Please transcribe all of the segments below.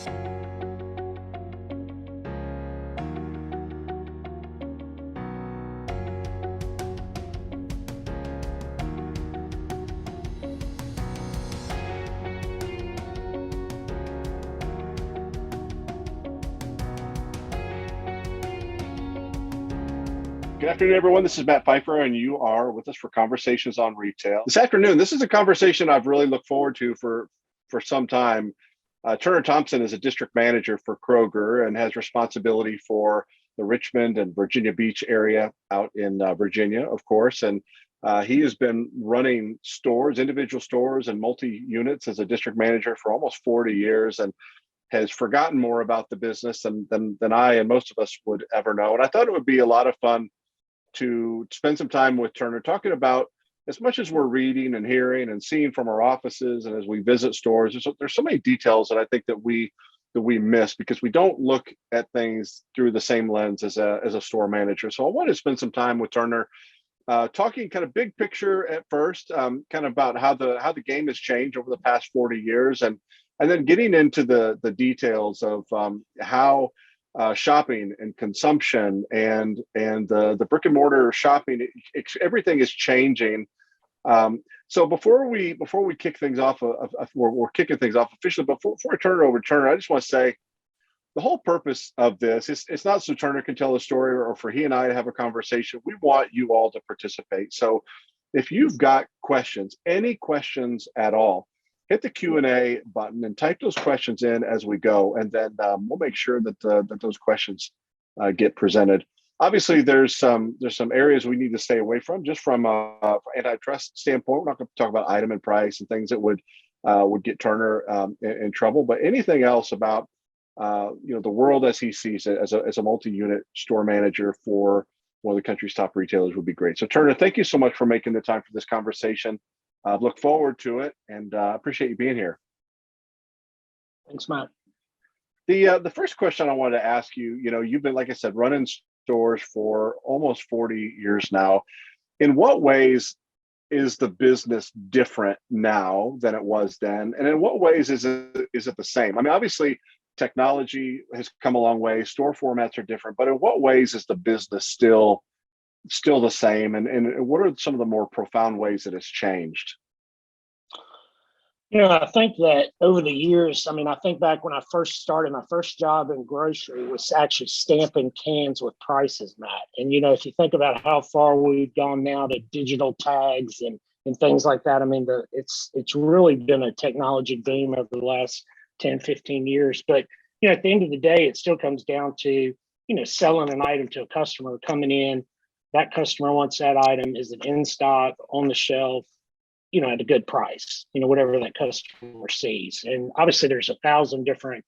Good afternoon, everyone. This is Matt Pfeiffer, and you are with us for Conversations on Retail. This afternoon, this is a conversation I've really looked forward to for some time. Turner Thompson is a district manager for Kroger and has responsibility for the Richmond and Virginia Beach area out in Virginia, of course. And he has been running stores, individual stores and multi-units as a district manager for almost 40 years and has forgotten more about the business than I and most of us would ever know. And I thought it would be a lot of fun to spend some time with Turner talking about, as much as we're reading and hearing and seeing from our offices and as we visit stores, there's so many details that I think that we miss because we don't look at things through the same lens as a store manager. So I want to spend some time with Turner talking kind of big picture at first, kind of about how the game has changed over the past 40 years and then getting into the details of how shopping and consumption and the brick and mortar shopping, everything is changing. So before we kick things off, we're kicking things off officially. But before I turn it over to Turner, I just want to say the whole purpose of this is it's not so Turner can tell a story or for he and I to have a conversation. We want you all to participate. So if you've got questions, any questions at all, hit the Q&A button and type those questions in as we go, and then we'll make sure that those questions get presented. Obviously, there's some areas we need to stay away from, just from antitrust standpoint. We're not going to talk about item and price and things that would get Turner in trouble. But anything else about the world as he sees it as a multi-unit store manager for one of the country's top retailers would be great. So Turner, thank you so much for making the time for this conversation. Look forward to it, and appreciate you being here. Thanks, Matt. The first question I wanted to ask you, you've been, like I said, running stores for almost 40 years now. In what ways is the business different now than it was then? And in what ways is it the same? I mean, obviously, technology has come a long way. Store formats are different, but in what ways is the business still the same, and what are some of the more profound ways that it's changed? I think that over the years, I think back when I first started, my first job in grocery was actually stamping cans with prices, Matt. And if you think about how far we've gone now to digital tags and things like that, it's really been a technology boom over the last 10, 15 years. But at the end of the day, it still comes down to selling an item to a customer coming in. That customer wants that item. Is it in stock, on the shelf, at a good price, whatever that customer sees. And obviously there's 1,000 different,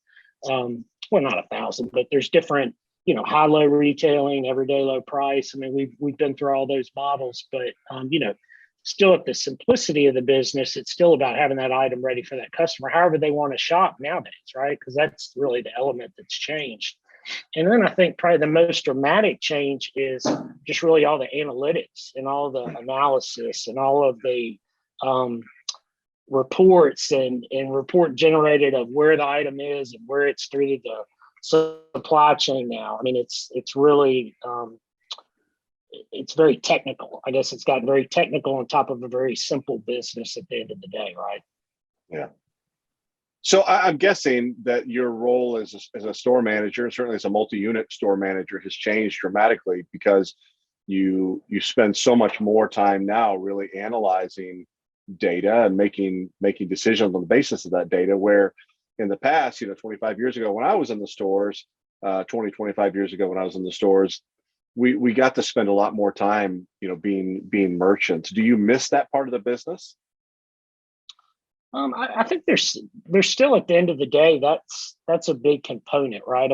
well, not 1,000, but there's different, high-low retailing, everyday low price. We've been through all those models, but, still at the simplicity of the business, it's still about having that item ready for that customer, however they want to shop nowadays, right? Because that's really the element that's changed. And then I think probably the most dramatic change is just really all the analytics and all the analysis and all of the reports and report generated of where the item is and where it's through the supply chain now. It's really, it's very technical. I guess it's gotten very technical on top of a very simple business at the end of the day, right? Yeah. So I'm guessing that your role as a store manager, and certainly as a multi-unit store manager, has changed dramatically because you spend so much more time now really analyzing data and making decisions on the basis of that data, where in the past, 25 years ago when I was in the stores, 25 years ago when I was in the stores, we got to spend a lot more time, being merchants. Do you miss that part of the business? I think there's still, at the end of the day, that's a big component, right?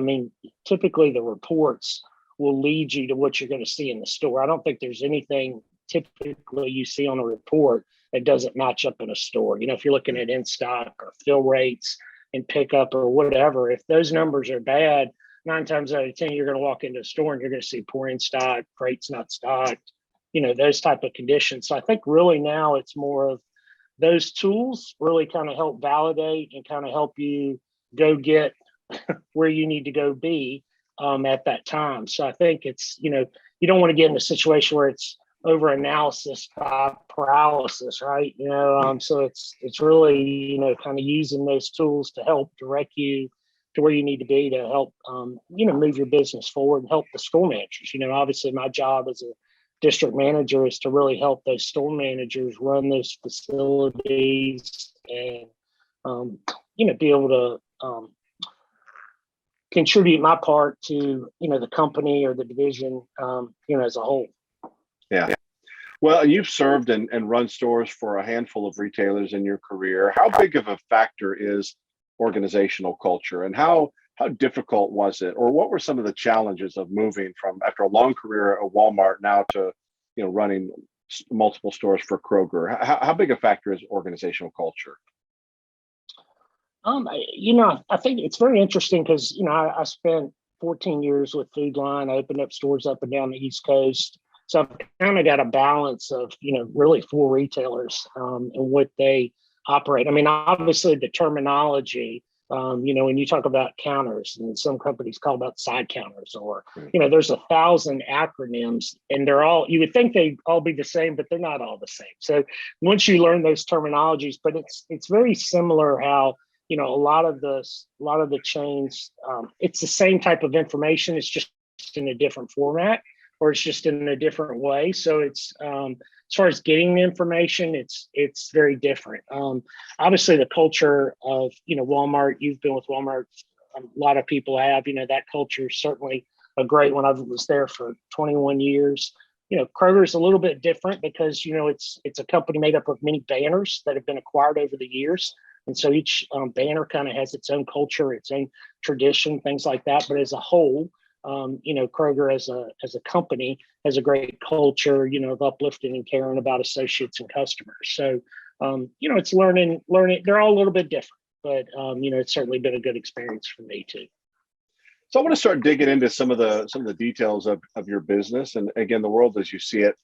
Typically the reports will lead you to what you're going to see in the store. I don't think there's anything typically you see on a report that doesn't match up in a store. If you're looking at in stock or fill rates and pickup or whatever, if those numbers are bad, 9 times out of 10, you're going to walk into a store and you're going to see poor in stock, freight's not stocked, those type of conditions. So I think really now it's more of those tools really kind of help validate and kind of help you go get where you need to go be at that time. So I think it's, you don't want to get in a situation where it's over analysis by paralysis, right? So it's really, kind of using those tools to help direct you to where you need to be to help, move your business forward and help the store managers. Obviously my job as a district manager is to really help those store managers run those facilities and, be able to contribute my part to, the company or the division, as a whole. Yeah. Well, you've served and run stores for a handful of retailers in your career. How big of a factor is organizational culture, and how difficult was it, or what were some of the challenges of moving from after a long career at Walmart now to running multiple stores for Kroger? How big a factor is organizational culture? I think it's very interesting because I spent 14 years with Food Line. I opened up stores up and down the East Coast. So I've kind of got a balance of, really 4 retailers and what they operate. I mean, obviously the terminology, when you talk about counters, and some companies call them side counters, or, there's 1,000 acronyms, and you would think they'd all be the same, but they're not all the same. So once you learn those terminologies, but it's very similar how, a lot of the chains, it's the same type of information. It's just in a different format, or it's just in a different way. So it's, as far as getting the information, it's very different. Obviously the culture of, Walmart, you've been with Walmart, a lot of people have, that culture is certainly a great one. I was there for 21 years. Kroger's a little bit different because, it's a company made up of many banners that have been acquired over the years. And so each banner kind of has its own culture, its own tradition, things like that. But as a whole, Kroger as a company has a great culture, of uplifting and caring about associates and customers. So, it's learning. They're all a little bit different, but it's certainly been a good experience for me too. So I want to start digging into some of the details of your business, and again, the world as you see it.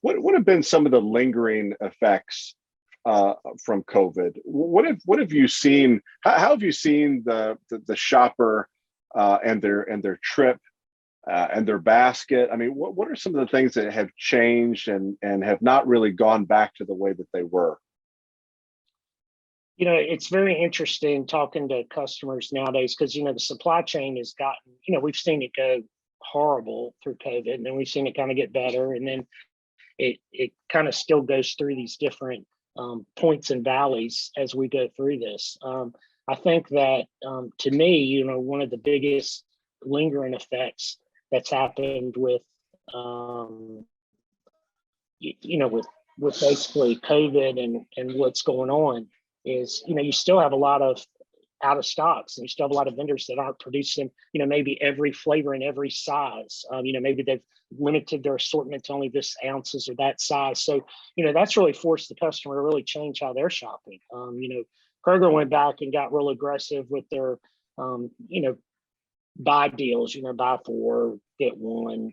What have been some of the lingering effects from COVID? What have you seen? How have you seen the shopper and their trip and their basket? I mean, what are some of the things that have changed and have not really gone back to the way that they were? It's very interesting talking to customers nowadays because, the supply chain has gotten, we've seen it go horrible through COVID, and then we've seen it kind of get better. And then it kind of still goes through these different points and valleys as we go through this. I think that to me, one of the biggest lingering effects that's happened with, with basically COVID and what's going on is, you still have a lot of out of stocks, and you still have a lot of vendors that aren't producing, maybe every flavor and every size. Maybe they've limited their assortment to only this ounces or that size. So, that's really forced the customer to really change how they're shopping. Kroger went back and got real aggressive with their, buy deals, buy 4, get 1,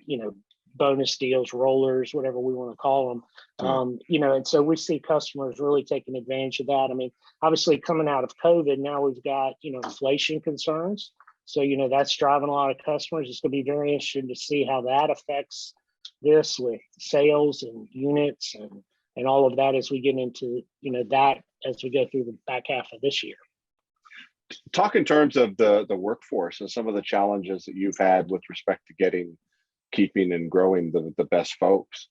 bonus deals, rollers, whatever we want to call them. And so we see customers really taking advantage of that. I mean, obviously coming out of COVID, now we've got, inflation concerns. So, that's driving a lot of customers. It's going to be very interesting to see how that affects this with sales and units and all of that as we get into, that as we go through the back half of this year. Talk in terms of the workforce and some of the challenges that you've had with respect to keeping and growing the best folks.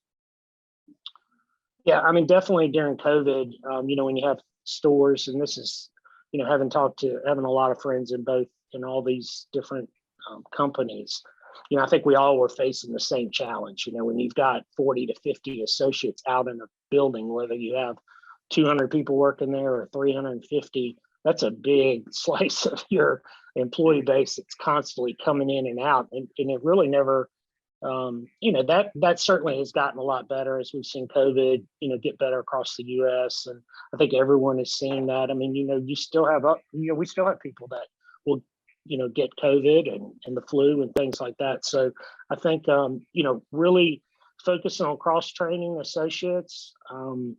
Yeah, I mean, definitely during COVID, when you have stores, and this is, having a lot of friends in all these different companies, I think we all were facing the same challenge. When you've got 40 to 50 associates out in a building, whether you have 200 people working there or 350, that's a big slice of your employee base that's constantly coming in and out. And it really never, that certainly has gotten a lot better as we've seen COVID, get better across the US. And I think everyone is seeing that. I mean, you still have, we still have people that will, get COVID and the flu and things like that. So I think, really focusing on cross-training associates,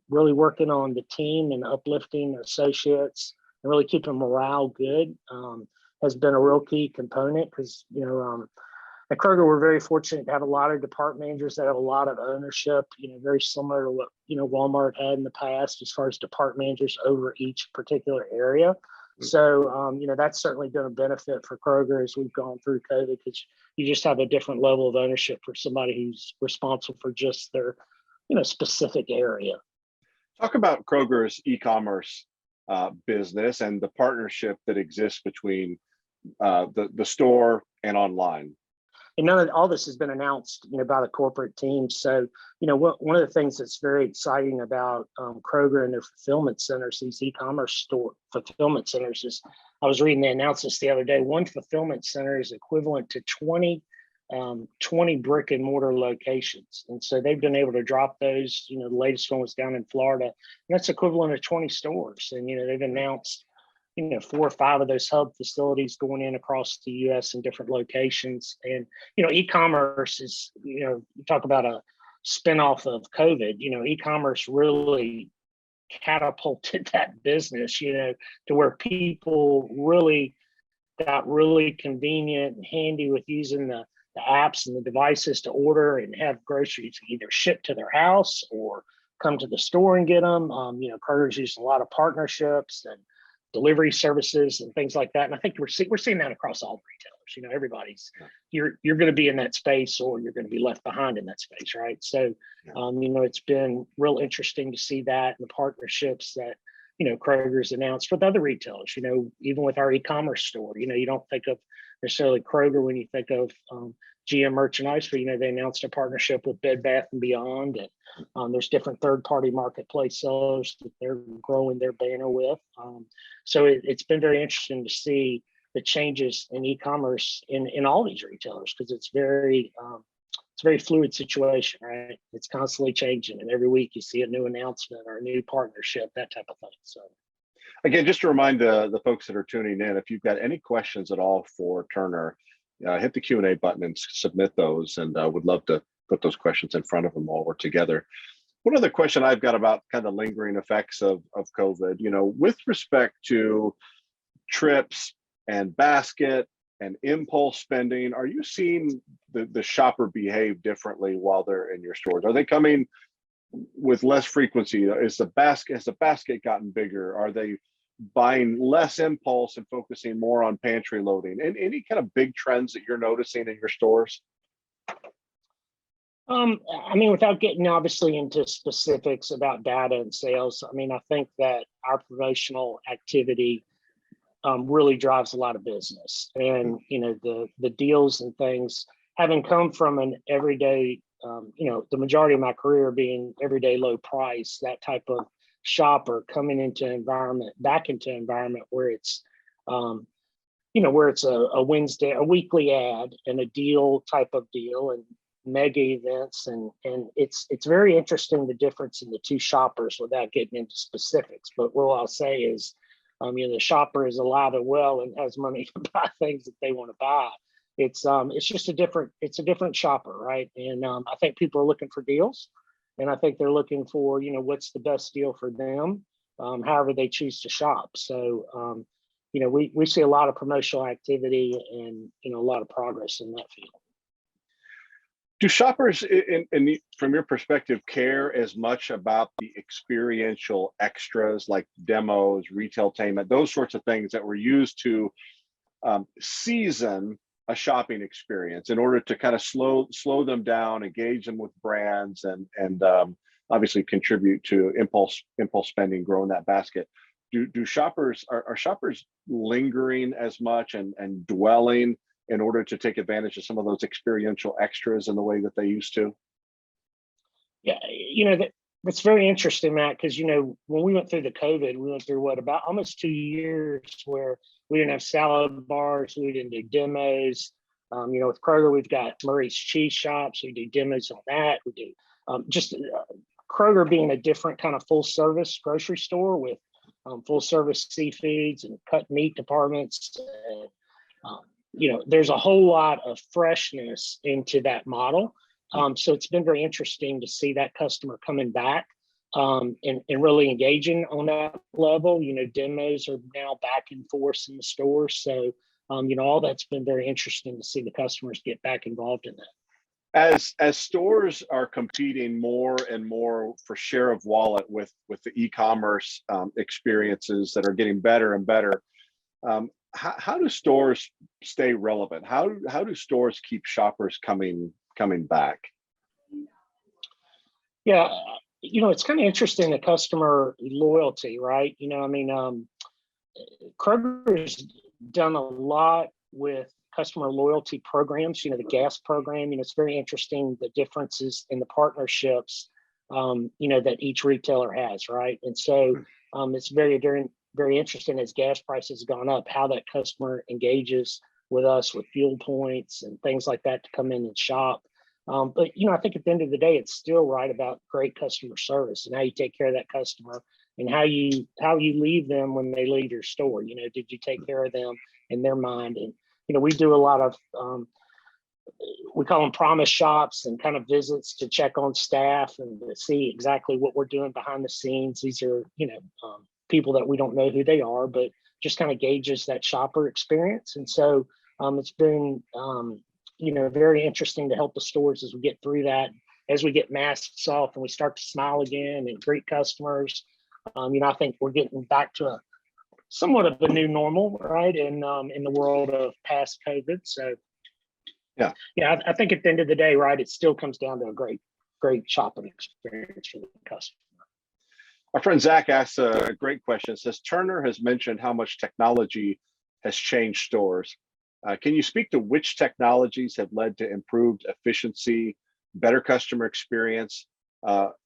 really working on the team and uplifting associates and really keeping morale good. has been a real key component because, at Kroger, we're very fortunate to have a lot of department managers that have a lot of ownership, very similar to what, Walmart had in the past as far as department managers over each particular area. So, that's certainly been a benefit for Kroger as we've gone through COVID, because you just have a different level of ownership for somebody who's responsible for just their, specific area. Talk about Kroger's e-commerce business and the partnership that exists between the store and online. And all this has been announced, by the corporate team. So, one of the things that's very exciting about Kroger and their fulfillment centers, these e-commerce store fulfillment centers, is I was reading the announcements the other day. One fulfillment center is equivalent to 20 brick and mortar locations. And so they've been able to drop those, the latest one was down in Florida, and that's equivalent to 20 stores. And, they've announced, 4 or 5 of those hub facilities going in across the US in different locations. And, e-commerce is, you talk about a spinoff of COVID, e-commerce really catapulted that business, to where people really got really convenient and handy with using the apps and the devices to order and have groceries either shipped to their house or come to the store and get them. Kroger's using a lot of partnerships and delivery services and things like that. And I think we're seeing that across all retailers. Everybody's, you're going to be in that space or you're going to be left behind in that space, right? So, it's been real interesting to see that and the partnerships that, Kroger's announced with other retailers, even with our e-commerce store. You don't think of necessarily Kroger when you think of GM merchandise, but, they announced a partnership with Bed Bath & Beyond, and there's different third-party marketplace sellers that they're growing their banner with. So it's been very interesting to see the changes in e-commerce in all these retailers, because it's a very fluid situation, right? It's constantly changing, and every week you see a new announcement or a new partnership, that type of thing. So, again, just to remind the folks that are tuning in, if you've got any questions at all for Turner, hit the Q&A button and submit those, and would love to put those questions in front of them while we're together. One other question I've got about kind of lingering effects of COVID, with respect to trips and basket and impulse spending, are you seeing the shopper behave differently while they're in your stores? Are they coming with less frequency? Has the basket gotten bigger? Are they buying less impulse and focusing more on pantry loading? And any kind of big trends that you're noticing in your stores? Without getting obviously into specifics about data and sales, I think that our promotional activity really drives a lot of business. And, the deals and things, having come from an everyday, the majority of my career being everyday low price, that type of shopper coming back into an environment where it's, where it's a weekly ad and a deal type of deal and mega events. And it's very interesting, the difference in the two shoppers, without getting into specifics. But what I'll say is, the shopper is alive and well and has money to buy things that they want to buy. It's just a different shopper, right? And I think people are looking for deals, and I think they're looking for, what's the best deal for them, however they choose to shop. So, we see a lot of promotional activity and, a lot of progress in that field. Do shoppers, from your perspective, care as much about the experiential extras like demos, retailtainment, those sorts of things that were used to season a shopping experience in order to kind of slow them down, engage them with brands, and obviously contribute to impulse spending, growing that basket? Are shoppers lingering as much and dwelling in order to take advantage of some of those experiential extras in the way that they used to? Yeah, that's very interesting, Matt, because, when we went through the COVID, we went through about almost 2 years where we didn't have salad bars, we didn't do demos. With Kroger, we've got Murray's Cheese Shops, we do demos on that. We do Kroger being a different kind of full service grocery store with full service seafoods and cut meat departments. There's a whole lot of freshness into that model. So it's been very interesting to see that customer coming back and really engaging on that level. Demos are now back in force in the stores. So All that's been very interesting to see the customers get back involved in that. As stores are competing more and more for share of wallet with the e-commerce experiences that are getting better and better, how do stores stay relevant? How do stores keep shoppers coming back? Yeah, it's kind of interesting, the customer loyalty, right? Kroger's done a lot with customer loyalty programs, the gas program. It's very interesting, the differences in the partnerships, that each retailer has, right? And so it's very, very, very interesting, as gas prices have gone up, how that customer engages with us with fuel points and things like that to come in and shop. But I think at the end of the day, it's still right about great customer service and how you take care of that customer and how you leave them when they leave your store. Did you take care of them in their mind? And we do a lot of we call them promise shops and kind of visits to check on staff and to see exactly what we're doing behind the scenes. These are people that we don't know who they are, but just kind of gauges that shopper experience. And so it's been very interesting to help the stores as we get through that, as we get masks off and we start to smile again and greet customers. I think we're getting back to somewhat of a new normal, right? In the world of past COVID. So yeah, I think at the end of the day, right, it still comes down to a great shopping experience for the customer. Our friend Zach asks a great question. It says, Turner has mentioned how much technology has changed stores. Can you speak to which technologies have led to improved efficiency, better customer experience?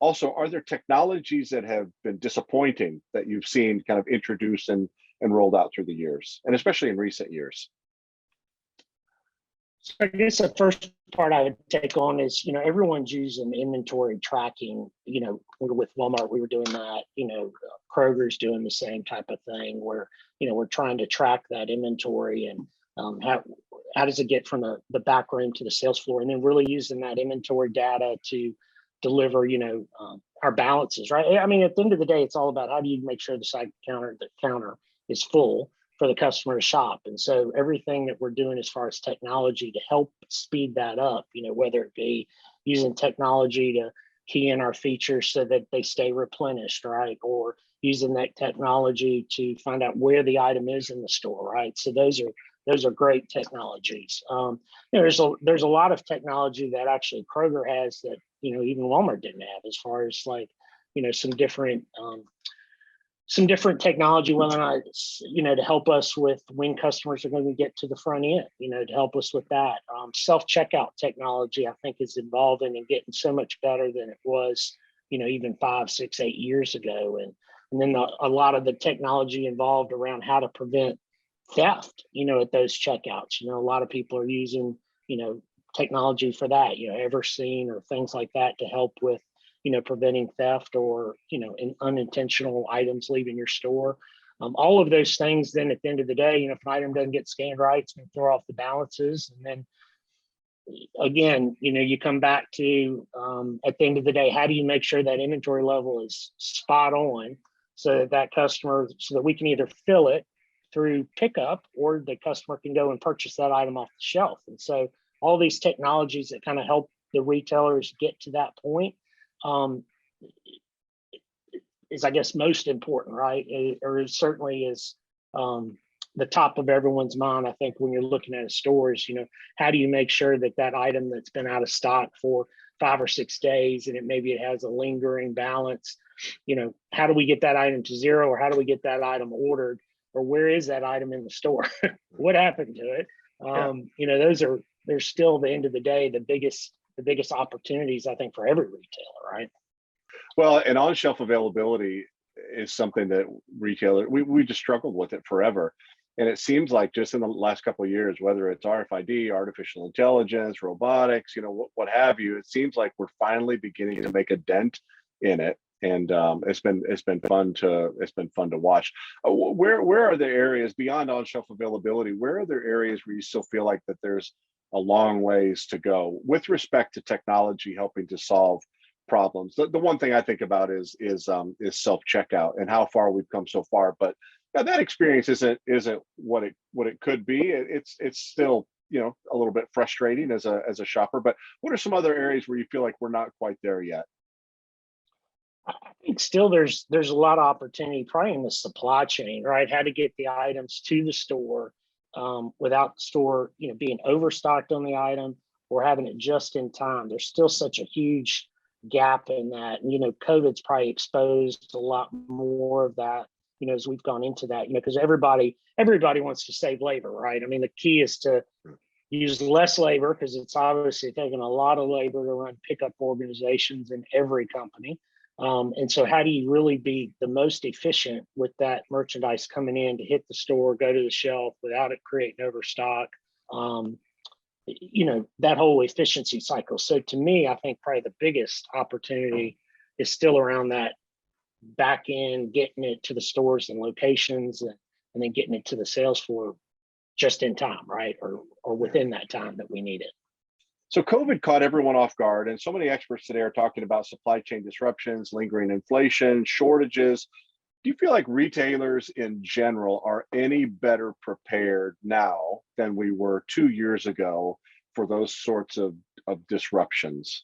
Also, are there technologies that have been disappointing that you've seen kind of introduced and rolled out through the years, and especially in recent years? So I guess the first part I would take on is, everyone's using inventory tracking. With Walmart, we were doing that. Kroger's doing the same type of thing where, we're trying to track that inventory and how does it get from the back room to the sales floor, and then really using that inventory data to deliver, our balances, right? I mean, at the end of the day, it's all about how do you make sure the counter is full for the customer to shop. And so everything that we're doing as far as technology to help speed that up, whether it be using technology to key in our features so that they stay replenished, right? Or using that technology to find out where the item is in the store, right? So those are great technologies. There's a lot of technology that actually Kroger has that even Walmart didn't have, as far as some different technology, whether or not it's, to help us with when customers are going to get to the front end, to help us with that. Self-checkout technology, I think, is evolving and getting so much better than it was, even 5, 6, 8 years ago. And then a lot of the technology involved around how to prevent theft, at those checkouts. A lot of people are using, technology for that, Everseen or things like that to help with, preventing theft or, unintentional items leaving your store. All of those things, then at the end of the day, if an item doesn't get scanned right, it's going to throw off the balances. And then again, you come back to, at the end of the day, how do you make sure that inventory level is spot on so that we can either fill it through pickup or the customer can go and purchase that item off the shelf. And so all these technologies that kind of help the retailers get to that point is, I guess, most important, right? Or it certainly is the top of everyone's mind. I think when you're looking at stores, how do you make sure that item that's been out of stock for 5 or 6 days and maybe it has a lingering balance, how do we get that item to zero, or how do we get that item ordered, or where is that item in the store? What happened to it? They're still, at the end of the day, the biggest opportunities, I think, for every retailer, right? Well, and on-shelf availability is something that we just struggled with it forever. And it seems like just in the last couple of years, whether it's RFID, artificial intelligence, robotics, what have you, it seems like we're finally beginning to make a dent in it. And it's been fun to watch. Where are the areas beyond on-shelf availability? Where are there areas where you still feel like that there's a long ways to go with respect to technology helping to solve problems? The one thing I think about is self-checkout and how far we've come so far. But Now that experience isn't what it could be. It's still, a little bit frustrating as a shopper. But what are some other areas where you feel like we're not quite there yet? I think still there's a lot of opportunity probably in the supply chain, right? How to get the items to the store without the store, being overstocked on the item or having it just in time. There's still such a huge gap in that. And, COVID's probably exposed a lot more of that, as we've gone into that, because everybody wants to save labor, right? I mean, the key is to use less labor because it's obviously taking a lot of labor to run pickup organizations in every company. And so how do you really be the most efficient with that merchandise coming in to hit the store, go to the shelf without it creating overstock? That whole efficiency cycle. So to me, I think probably the biggest opportunity is still around that back end, getting it to the stores and locations and then getting it to the sales floor just in time, right? Or within that time that we need it. So COVID caught everyone off guard, and so many experts today are talking about supply chain disruptions, lingering inflation, shortages. Do you feel like retailers in general are any better prepared now than we were 2 years ago for those sorts of disruptions?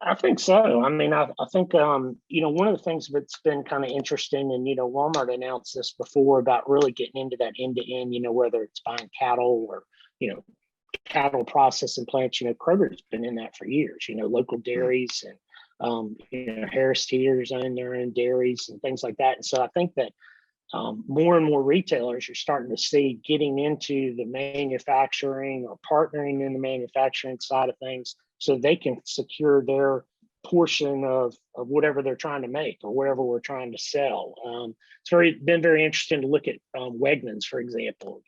I think so. I mean, I think, one of the things that's been kind of interesting, and, Walmart announced this before about really getting into that end to end, whether it's buying cattle or, cattle processing plants. Kroger's been in that for years, local dairies and, Harris Teeter's own their own dairies and things like that. And so I think that more and more retailers are starting to see getting into the manufacturing or partnering in the manufacturing side of things so they can secure their portion of whatever they're trying to make or whatever we're trying to sell. It's been very interesting to look at Wegmans, for example.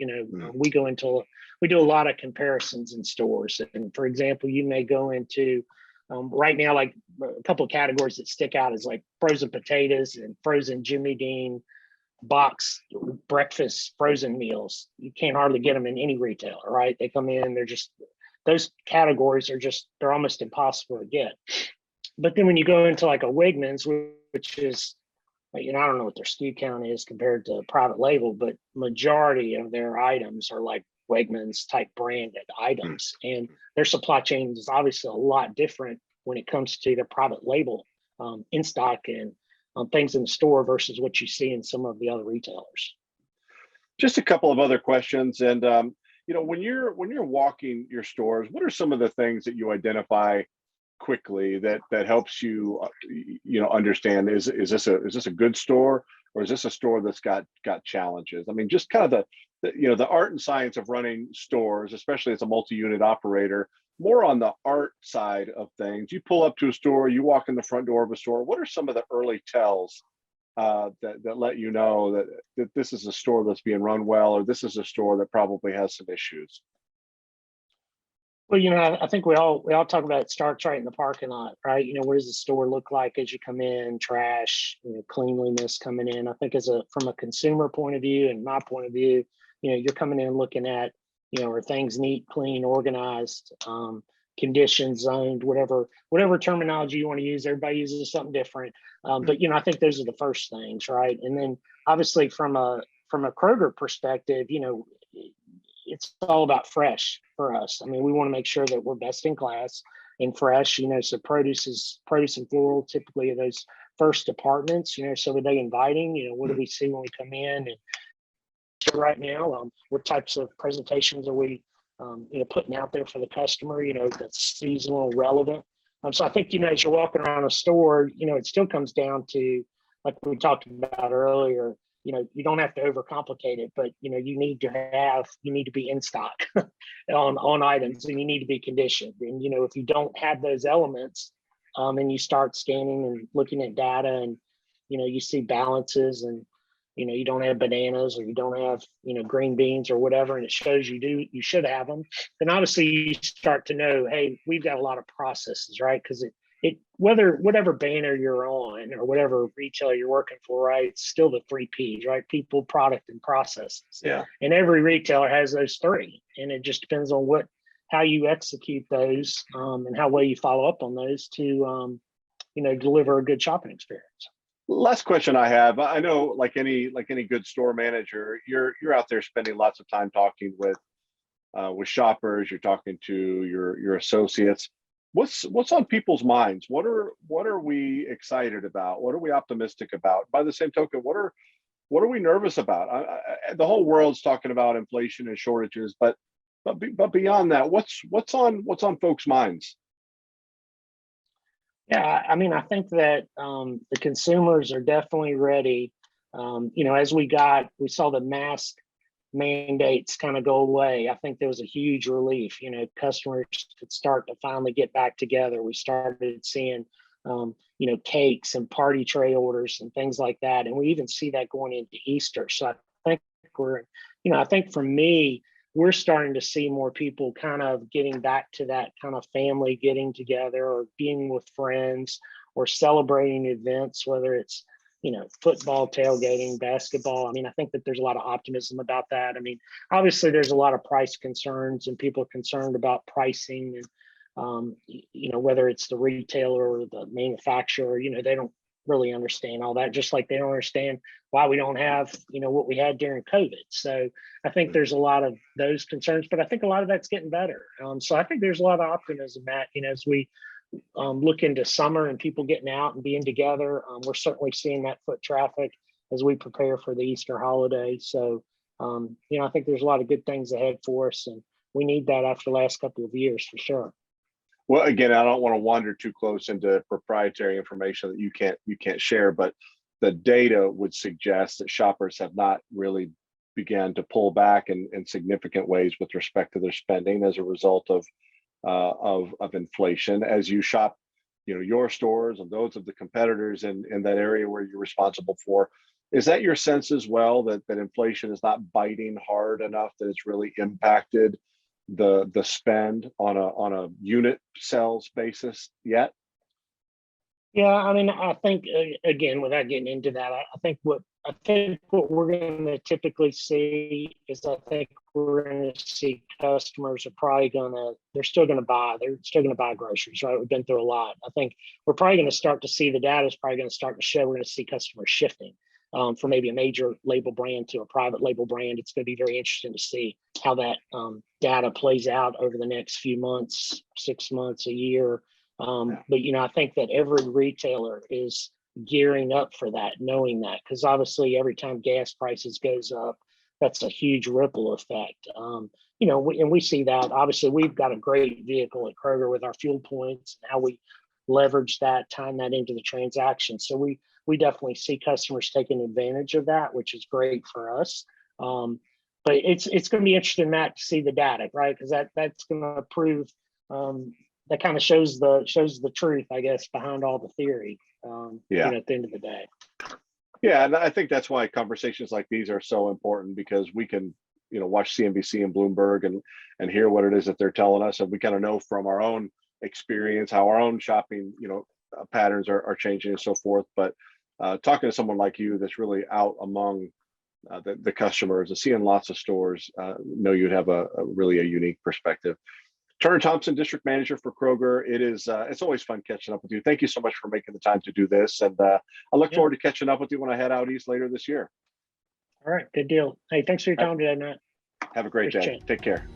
We do a lot of comparisons in stores. And for example, you may go into right now, like a couple of categories that stick out is like frozen potatoes and frozen Jimmy Dean box breakfast frozen meals. You can't hardly get them in any retailer, right? They come in, those categories they're almost impossible to get. But then when you go into like a Wegmans, which is, I don't know what their SKU count is compared to private label, but majority of their items are like Wegmans type branded items. And their supply chain is obviously a lot different when it comes to their private label in stock and things in the store versus what you see in some of the other retailers. Just a couple of other questions. And when you're walking your stores, what are some of the things that you identify quickly that helps you understand is this a good store, or is this a store that's got challenges? I mean, just kind of the art and science of running stores, especially as a multi-unit operator. More on the art side of things. You pull up to a store, you walk in the front door of a store. What are some of the early tells that let you know that this is a store that's being run well, or this is a store that probably has some issues? Well, I think we all talk about it starts right in the parking lot, right? What does the store look like as you come in? Trash, cleanliness coming in. I think from a consumer point of view and my point of view, you're coming in looking at, are things neat, clean, organized, conditioned, zoned, whatever terminology you want to use. Everybody uses something different. But I think those are the first things, right? And then obviously from a Kroger perspective, it's all about fresh for us. I mean, we want to make sure that we're best in class and fresh, so produce and floral typically are those first departments, so are they inviting, what do we see when we come in? And so right now, what types of presentations are we, putting out there for the customer, that's seasonal, relevant. So I think, as you're walking around a store, it still comes down to, like we talked about earlier, you don't have to overcomplicate it, but you need to be in stock on items, and you need to be conditioned. And if you don't have those elements, and you start scanning and looking at data, and you see balances, and you don't have bananas, or you don't have green beans or whatever, and it shows you should have them, then obviously you start to know, hey, we've got a lot of processes, right? Because whatever banner you're on or whatever retailer you're working for, right, it's still the 3 Ps, right? People, product, and processes. Yeah. And every retailer has those 3, and it just depends on how you execute those, and how well you follow up on those to deliver a good shopping experience. Last question I have. I know, like any good store manager, you're out there spending lots of time talking with shoppers. You're talking to your associates. What's on people's minds? What are we excited about? What are we optimistic about? By the same token, what are we nervous about? The whole world's talking about inflation and shortages, but beyond that, what's on folks' minds? Yeah, I mean, I think that the consumers are definitely ready. As we saw the mask mandates kind of go away. I think there was a huge relief. Customers could start to finally get back together. We started seeing, cakes and party tray orders and things like that. And we even see that going into Easter. So think I think for me, we're starting to see more people kind of getting back to that kind of family getting together or being with friends or celebrating events, whether it's, football, tailgating, basketball. I mean, I think that there's a lot of optimism about that. I mean, obviously there's a lot of price concerns and people are concerned about pricing and, whether it's the retailer or the manufacturer, they don't really understand all that, just like they don't understand why we don't have, what we had during COVID. So I think there's a lot of those concerns, but I think a lot of that's getting better. So I think there's a lot of optimism, Matt, as we look into summer and people getting out and being together. We're certainly seeing that foot traffic as we prepare for the Easter holiday. So, I think there's a lot of good things ahead for us, and we need that after the last couple of years for sure. Well, again, I don't want to wander too close into proprietary information that you can't share, but the data would suggest that shoppers have not really began to pull back in significant ways with respect to their spending as a result of inflation. As you shop, your stores and those of the competitors in that area where you're responsible for, is that your sense as well, that inflation is not biting hard enough that it's really impacted the spend on a unit sales basis yet? Yeah, I mean, I think again, without getting into that, I think what we're going to typically see is I think we're going to see customers are probably they're still going to buy groceries, right? We've been through a lot. I think we're probably going to start to see the data is probably going to start to show we're going to see customers shifting from maybe a major label brand to a private label brand. It's going to be very interesting to see how that data plays out over the next few months, 6 months, a year. But I think that every retailer is gearing up for that, knowing that, because obviously every time gas prices goes up, that's a huge ripple effect. And we see that. Obviously, we've got a great vehicle at Kroger with our fuel points and how we leverage that, tying that into the transaction. So we definitely see customers taking advantage of that, which is great for us. But it's going to be interesting, Matt, to see the data, right? Because that's going to prove that kind of shows the truth, I guess, behind all the theory. At the end of the day. Yeah, and I think that's why conversations like these are so important, because we can, watch CNBC and Bloomberg and hear what it is that they're telling us, and we kind of know from our own experience how our own shopping, patterns are changing and so forth. But talking to someone like you that's really out among the customers and seeing lots of stores, know you'd have a really unique perspective. Turner Thompson, District Manager for Kroger. It's always fun catching up with you. Thank you so much for making the time to do this. And I look forward to catching up with you when I head out east later this year. All right, good deal. Hey, thanks for your time today, Matt. Have a great day. Take care.